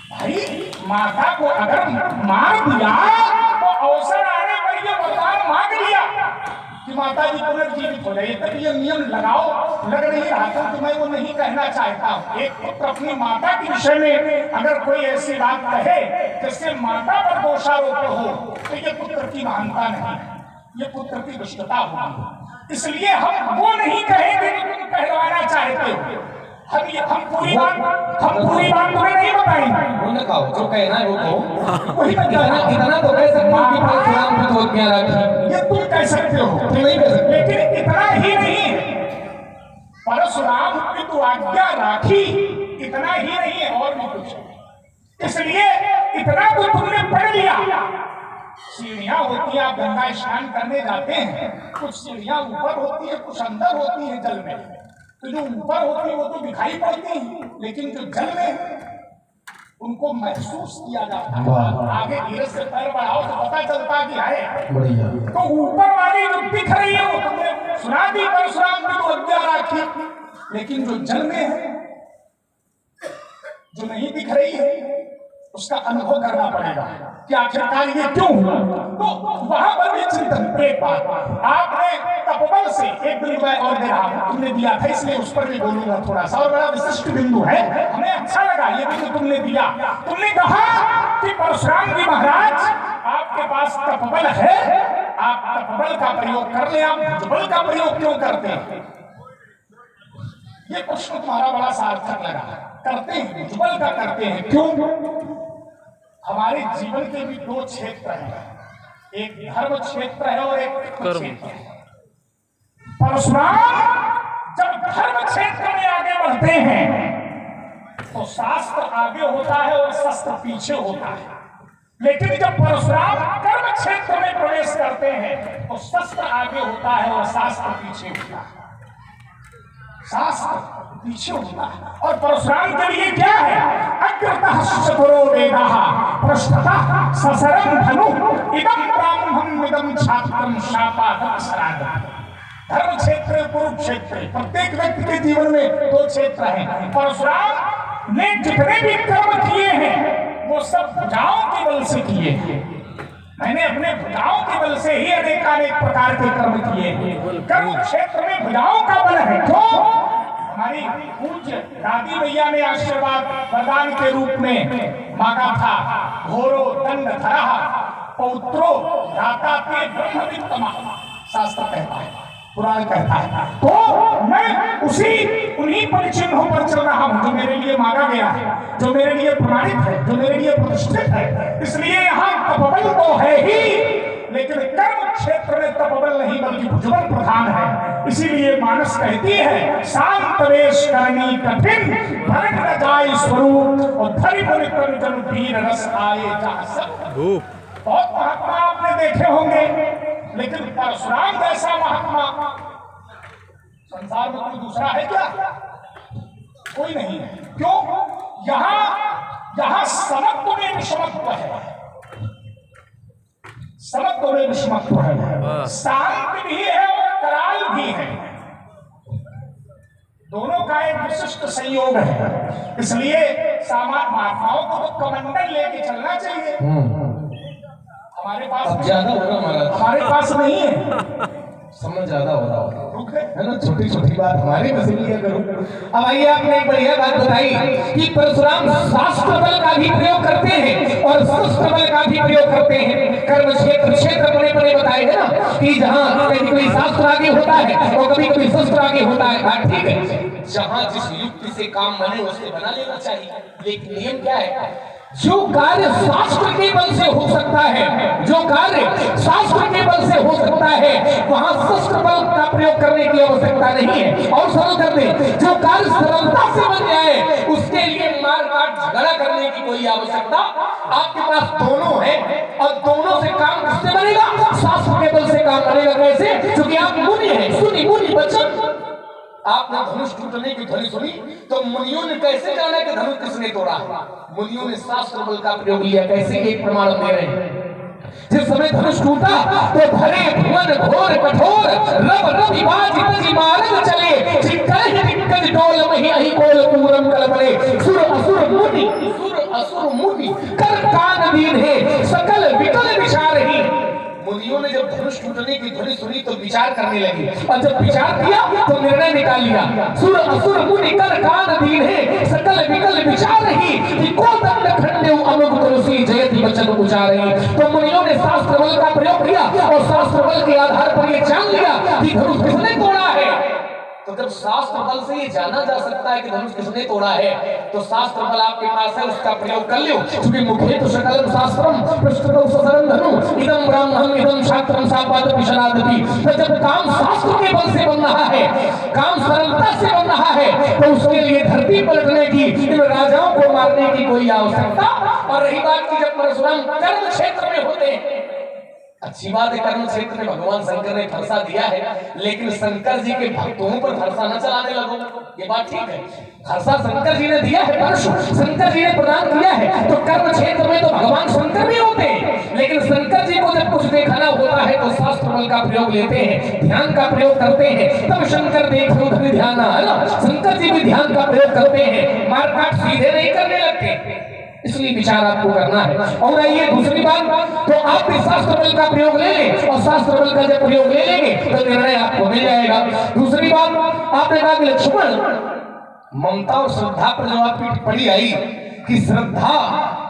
भाई माता को अगर मार दिया तो अवसर आने पर ये वरदान मांग लिया कि माता जी पुनर्जीवित हो जाइए, तब ये नियम लगाओ। लग नहीं रहा था कि मैं वो नहीं कहना चाहता हूँ। एक पुत्र अपनी माता के विषय में अगर कोई ऐसी बात कहे जिससे माता पर दोषारोपण हो तो ये पुत्र की महानता नहीं है, ये पुत्र की दुष्टता होगी। इसलिए हम वो नहीं कहेंगे जो तुम कहलवाना चाहते हो। हम पूरी बात तुम्हें नहीं बताएंगे। वो न कहो, जो कहना है वो कहो। वही इतना तो कह सकते हो कि परशुराम की तो क्या राखी, ये तुम कह सकते हो, तुम नहीं कह सकते। लेकिन इतना ही नहीं, परशुराम की तो आज्ञा राखी, इतना ही नहीं है और भी कुछ। इसलिए इतना तो तुमने पढ़ लिया। सीढ़ियां होती है, आप गंगा स्नान करने जाते हैं, कुछ सीढ़ियां ऊपर होती है, कुछ अंदर होती है जल में। तो जो ऊपर होती है वो तो दिखाई पड़ती है, लेकिन जो जल में उनको महसूस किया जाता है। आगे धीरे से पैर बढ़ाओ तो पता चलता कि है बढ़िया। तो ऊपर वाली जो दिख रही है वो तुमने सुना दी, परशुराम की तो आज्ञा राखी, लेकिन जो जल में है, जो नहीं दिख रही है, उसका अनुभव करना पड़ेगा कि आखिरकार ये क्यों हुआ। तो वहां पर भी चिंतन। एक बात आपने तपोबल से एक दिन मैं और दे रहा हूं, तुमने दिया था इसलिए उस पर भी बोलूंगा थोड़ा सा, और बड़ा विशिष्ट बिंदु है, हमें अच्छा लगा ये भी तुमने दिया। तुमने कहा कि परशुराम जी महाराज आपके पास तपोबल है, आप तपोबल का प्रयोग कर ले, आप भुजबल का प्रयोग क्यों करते हैं? ये प्रश्न तुम्हारा बड़ा सार्थक लगा। करते हैं, भुजबल का करते हैं, क्यों? हमारे जीवन के भी दो क्षेत्र हैं, एक धर्म क्षेत्र है और एक क्षेत्र है। परशुराम जब धर्म क्षेत्र में आगे बढ़ते हैं तो शास्त्र आगे होता है और शस्त्र पीछे होता है, लेकिन जब परशुराम कर्म क्षेत्र में प्रवेश करते हैं तो शस्त्र आगे होता है और शास्त्र पीछे होता है। शास्त्र पीछे होता है और परशुराम के लिए क्या है? अग्रतः चतुरो वेदाः पृष्ठतः ससरं धनु इदं ब्राह्मणं इदं छात्रं शापादं सरादं। धर्म क्षेत्र, कुरुक्षेत्र, प्रत्येक व्यक्ति के जीवन में दो क्षेत्र हैं। परशुराम ने जितने भी कर्म किए हैं वो सब भुजाओं के बल से किए हैं। मैंने अपने भुजाओं के बल से ही अनेकानेक प्रकार के कर्म किए हैं। कर्म क्षेत्र में भुजाओं का बल है। क्यों? हमारी पूज्य दादी मैया ने आशीर्वाद वरदान के रूप में मांगा था, घोरो दंड धरा पौत्रो भ्राता ते ब्रह्मवित्तमा, शास्त्र कहता है, पुराण कहता है। तो मैं उन्हीं परिचिन्हों पर चल रहा हूं जो मेरे लिए मांगा गया है, जो मेरे लिए प्रमाणित है, जो मेरे लिए प्रतिष्ठित है। इसलिए यहाँ तपोबल तो है ही, लेकिन कर्म क्षेत्र में तपोबल नहीं बल्कि भुजबल प्रधान है। इसीलिए मानस कहती है, शांत वेश करनी कठिन भरत न जाए स्वरूप और धरि मुनि तन जन वीर रस आए जा सब। बहुत महात्मा आपने देखे होंगे, लेकिन परशुराम जैसा महात्मा संसार में कोई दूसरा है क्या? कोई नहीं है। क्यों? यहाँ समत्व में विषमत्व है, समत्व में विषमत्व है, शांत भी है और कराल भी है, दोनों का एक विशिष्ट संयोग है। इसलिए सामान्य महात्माओं को तो कमंडल लेके चलना चाहिए। हमारे पास ज्यादा हो रहा महाराज, हमारे पास नहीं है, समझ ज्यादा हो रहा है ना, छोटी छोटी बात हमारे में से लिया करो। अब आइए, आपने एक बढ़िया बात बताई कि परशुराम शास्त्र बल का भी प्रयोग करते हैं और शस्त्र बल का भी प्रयोग करते हैं। कर्म क्षेत्र बड़े बड़े बताए हैं ना कि जहाँ कभी कोई शास्त्र आगे होता है और कभी कोई शस्त्र आगे होता है। बात ठीक है, जहाँ जिस युक्ति से काम बने उससे बना लेना चाहिए, लेकिन नियम क्या है? जो कार्य शास्त्र के बल से हो सकता है, जो कार्य शास्त्र के बल से हो सकता है, वहां शस्त्र बल का प्रयोग करने की आवश्यकता नहीं है। और सरल कर दे, जो कार्य सरलता से बन जाए उसके लिए मार काट झगड़ा करने की कोई आवश्यकता आपके पास दोनों है, और दोनों से काम किससे बनेगा? शास्त्र के बल से काम बनेगा। कैसे? क्योंकि आप मुनि हैं, सुनी मुनि बच्चन। आपने धनुष टूटने की ध्वनि सुनी तो मुनियों ने कैसे जाना कि धनुष किसने तोड़ा? मुनियों ने शास्त्र बल का प्रयोग लिया। कैसे? एक प्रमाण दे रहे हैं, जिस समय धनुष टूटा तो भरे भुवन घोर कठोर रब रवि बाज तज मारग चले चिक्कर दिक्कज डोल मही अहि कोल पूरम कलबले सुर असुर मुनि कर कान दीन है सकल विकल विचार ही। मुनियों ने जब धनुष टूटने की ध्वनि सुनी तो विचार करने लगे और जब विचार किया तो निर्णय निकाल लिया। सुर असुर मुनि कर कान दीन है सकल विकल विचार रही कि को दंड खंडे अमुक तुलसी जयति वचन उचारे। तो मुनियों ने शास्त्र बल का प्रयोग किया और शास्त्र बल के आधार पर यह जान लिया कि धनुष किसने तोड़ा है। तो जब शास्त्र बल से ये जाना जा सकता है कि धनुष किसने तोड़ा है तो शास्त्र बल आपके पास है, उसका प्रयोग कर लो। क्योंकि मुखे तो सकलम शास्त्रम पृष्ठतौ ससरं धनु इदं ब्राह्मणम इदं शास्त्रम सापाद पिशनादपि। तो जब काम शास्त्र के बल से बन रहा है, काम सरलता से बन रहा है, तो उसके लिए धरती पलटने की, इन राजाओं को मारने की कोई आवश्यकता। और रही बात की जब परशुराम कर्म क्षेत्र में होते हैं, अच्छी बात है कर्म क्षेत्र में भगवान शंकर ने फरसा दिया है, लेकिन शंकर जी के भक्तों पर फरसा न चलाने लगो, ये बात ठीक है। फरसा शंकर जी ने दिया है, परशु शंकर जी ने प्रदान किया है, तो कर्म क्षेत्र में तो भगवान शंकर भी होते हैं। लेकिन शंकर जी को जब कुछ देखना होता है तो शास्त्र बल का प्रयोग लेते हैं, ध्यान का प्रयोग करते हैं, तब शंकर देखो धरि ध्यान, है ना। शंकर जी भी ध्यान का प्रयोग करते हैं, मारकाट सीधे नहीं करने लगते, इसलिए विचार आपको करना है। और आइए दूसरी बात, तो आप भी शास्त्र बल का प्रयोग ले लें और शास्त्र बल का जब प्रयोग ले लेंगे तो निर्णय आपको मिल जाएगा। दूसरी बात आपने कहा कि लक्ष्मण ममता और श्रद्धा पर जो आपकी टिप्पणी आई कि श्रद्धा,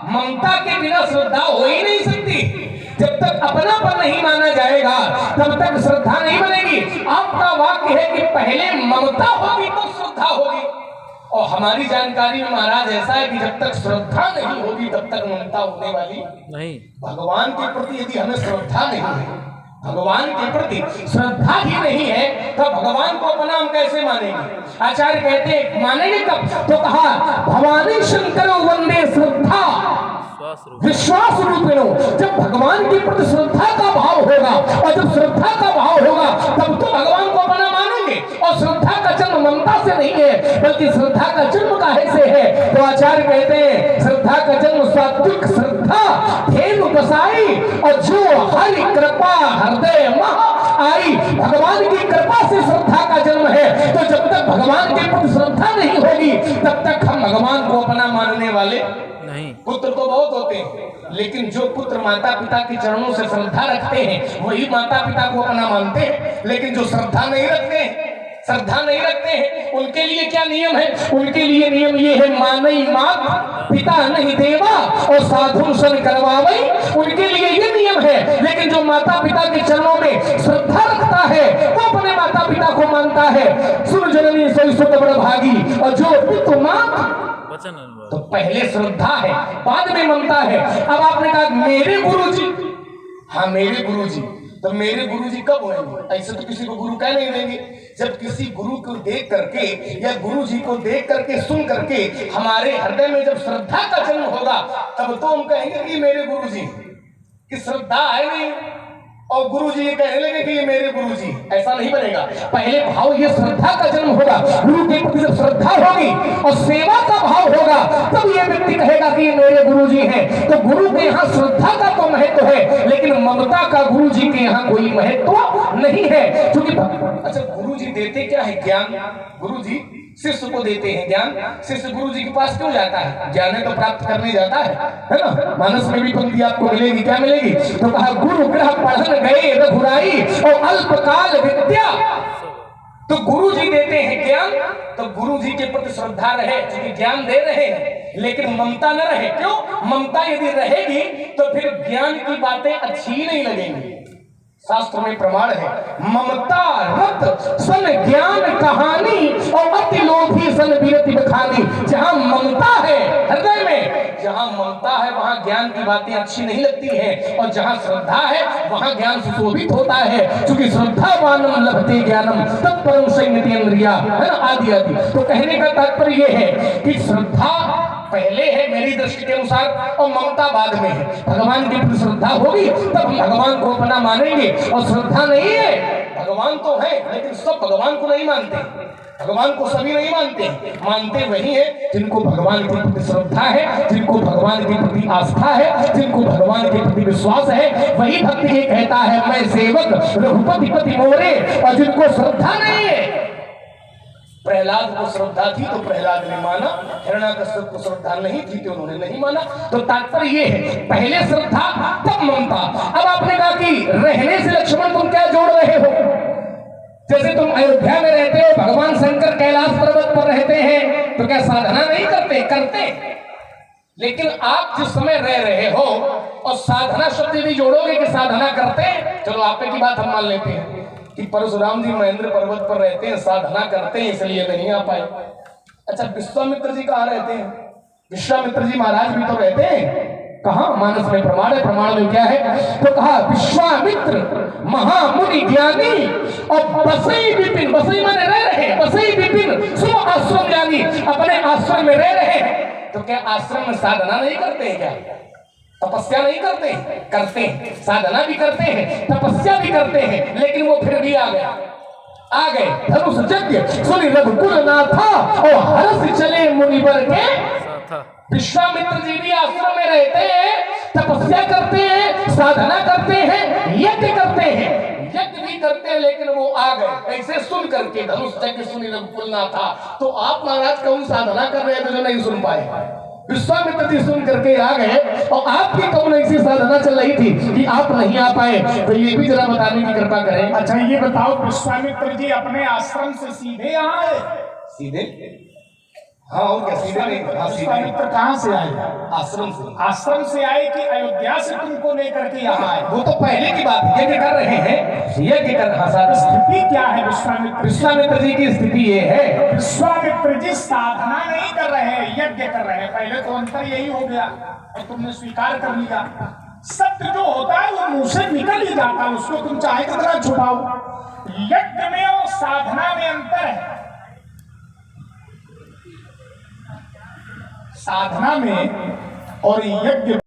ममता के बिना श्रद्धा हो ही नहीं सकती। जब तक अपनापन नहीं माना जाएगा तब तक श्रद्धा नहीं बनेगी। आपका वाक्य है कि पहले ममता होगी तो श्रद्धा होगी, और हमारी जानकारी में महाराज ऐसा है कि जब तक श्रद्धा नहीं होगी तब तक ममता होने वाली नहीं। भगवान के प्रति यदि हमें श्रद्धा नहीं है, भगवान के प्रति श्रद्धा ही नहीं है, तो भगवान को अपना हम कैसे मानेंगे। आचार्य कहते हैं मानेंगे कब, तो कहा भवानी शंकर वंदे श्रद्धा विश्वास रूपिणो। जब भगवान के प्रति श्रद्धा का भाव होगा और जब श्रद्धा का भाव होगा तब तो भगवान को अपना मानेंगे। और श्रद्धा का जन्म ममता से नहीं है बल्कि श्रद्धा का जन्म काहे से है, तो आचार्य कहते हैं श्रद्धा का जन्म सात्विक श्रद्धा धेनु बसाई और जो हरि कृपा हृदय मह आई। भगवान की कृपा से श्रद्धा का जन्म है। तो जब तक भगवान के प्रति श्रद्धा नहीं होगी तब तक हम भगवान को अपना मानने वाले नहीं। पुत्र तो बहुत होते हैं, लेकिन जो पुत्र माता पिता के चरणों से श्रद्धा रखते हैं वही माता पिता को अपना मानते हैं। लेकिन जो श्रद्धा नहीं रखते हैं, श्रद्धा नहीं रखते हैं, उनके लिए क्या नियम है, उनके लिए नियम ये है मानई मात पिता नहीं देवा और साधु सन करवावई, उनके लिए ये नियम है। लेकिन जो माता पिता के चरणों में श्रद्धा रखता है वो अपने माता पिता को मानता है। सुर जननी सोई सुत बड़ भागी, और जो पितु मात, तो पहले श्रद्धा है बाद में ममता है। अब आपने कहा मेरे गुरुजी, हाँ मेरे गुरुजी, तो मेरे गुरुजी कब होंगे? ऐसे तो किसी को गुरु कह नहीं देंगे। जब किसी गुरु को देख करके या गुरु जी को देख करके सुन करके हमारे हृदय में जब श्रद्धा का जन्म होगा तब तो हम कहेंगे कि मेरे गुरु जी, कि श्रद्धा है नहीं और गुरु जी ये कहने लगे कि ये मेरे गुरु जी, ऐसा नहीं बनेगा। पहले भाव ये श्रद्धा का जन्म होगा, गुरु के प्रति जब श्रद्धा होगी और सेवा का भाव होगा तब ये व्यक्ति कहेगा कि ये मेरे गुरु जी हैं। तो गुरु के यहाँ श्रद्धा का तो महत्व है, लेकिन ममता का गुरु जी के यहाँ कोई महत्व नहीं है। क्योंकि अच्छा गुरु जी देते क्या है? ज्ञान। गुरु जी शिष्य को देते हैं ज्ञान। शिष्य गुरु जी के पास क्यों जाता है? ज्ञान तो प्राप्त करने जाता है ना। मानस में भी पंक्ति आपको मिलेगी, क्या मिलेगी? तो कहा गुरु ग्रह पढ़न गए रघुराई और अल्पकाल विद्या। तो गुरु जी देते हैं ज्ञान, तो गुरु जी के प्रति श्रद्धा रहे, क्योंकि ज्ञान दे रहे हैं, लेकिन ममता न रहे। क्यों? ममता यदि रहेगी तो फिर ज्ञान की बातें अच्छी नहीं लगेंगी। शास्त्र में प्रमाण है ममता रत सन ज्ञान कहानी और अति लोभी सन विरति बखानी। जहां ममता है हृदय में, जहां ममता है वहां ज्ञान की बातें अच्छी नहीं लगती हैं, और जहां श्रद्धा है वहां ज्ञान सुशोभित होता है। क्योंकि श्रद्धावानम लभते ज्ञानम तत्परम संयतेन्द्रिया, है ना, आदि आदि। तो कहने का तात्पर्य यह है कि श्रद्धा पहले है मेरी दृष्टि के अनुसार और ममता बाद में है। भगवान की प्रति श्रद्धा होगी तब हम भगवान को अपना मानेंगे, और श्रद्धा नहीं है, भगवान तो है लेकिन सब भगवान को नहीं मानते। भगवान को सभी नहीं मानते, मानते वही है जिनको भगवान की प्रति श्रद्धा है, जिनको भगवान भगवान के प्रति आस्था है, जिनको भगवान के प्रति विश्वास है, वही भक्त ये कहता है मैं सेवक रघुपति पति मोरे। और जिनको श्रद्धा नहीं है, प्रहलाद को श्रद्धा थी तो प्रहलाद ने माना, हिरण्याकश्यप को श्रद्धा नहीं थी तो उन्होंने नहीं माना। तो तात्पर्य ये है, पहले श्रद्धा तब ममता। अब आपने कहा कि रहने से लक्ष्मण तुम क्या जोड़ रहे हो? जैसे तुम अयोध्या में रहते हो, भगवान शंकर कैलाश पर्वत पर रहते हैं, तो क्या साधना नहीं करते? करते। लेकिन आप जिस समय रह रहे हो और साधना शब्द भी जोड़ोगे कि साधना करते, चलो आपने की बात हम मान लेते हैं कि परशुराम जी महेंद्र पर्वत पर रहते हैं, साधना करते हैं, इसलिए नहीं आ पाए। अच्छा, विश्वामित्र जी कहाँ रहते हैं? विश्वामित्र जी महाराज भी तो रहते हैं। कहा? मानस में प्रमाण है। प्रमाण में क्या है? तो कहा विश्वामित्र महामुनि ज्ञानी और बसई विपिन, बसई माने रह रहे, बसई विपिन सुम आश्रम ज्ञानी, अपने आश्रम में रह रहे। तो क्या आश्रम में साधना नहीं करते हैं? क्या तपस्या नहीं करते? करते हैं। साधना भी करते हैं, तपस्या भी करते हैं, लेकिन वो फिर भी आ गए धनुष यज्ञ सुनि रघुकुल नाथा और हर्ष चले मुनिवर के। विश्वामित्र जी भी आश्रम में रहते हैं, तपस्या करते हैं, साधना करते हैं, यज्ञ करते हैं, यज्ञ भी करते हैं, लेकिन वो आ गए ऐसे सुन करके धनुष यज्ञ सुनि रघुकुल नाथा। तो आप महाराज कौन साधना कर रहे थे जो नहीं सुन पाए? विश्वामित्र जी सुन करके आ गए और आपकी कौन ऐसी साधना चल रही थी कि आप नहीं आ पाए? तो ये भी जरा बताने की कृपा करें। अच्छा ये बताओ, विश्वामित्र जी अपने आश्रम से सीधे यहाँ आए? सीधे? हाँ, और क्या सीधे नहीं? हाँ, विश्वामित्र कहाँ से आए? आश्रम से। आश्रम से आए कि अयोध्या से तुमको लेकर के यहाँ आए? वो तो पहले की बात है, यज्ञ कर रहे हैं, यज्ञ कर रहा। स्थिति क्या है विश्वामित्र जी की स्थिति ये है, विश्वामित्र जी साधना नहीं कर रहे हैं, यज्ञ कर रहे हैं। पहले तो अंतर यही हो गया और तुमने स्वीकार कर लिया। सत्य जो होता है वो मुंह से निकल ही जाता है, उसको तुम चाहे कितना छुपाओ। यज्ञ में और साधना में अंतर है। साधना में और यज्ञ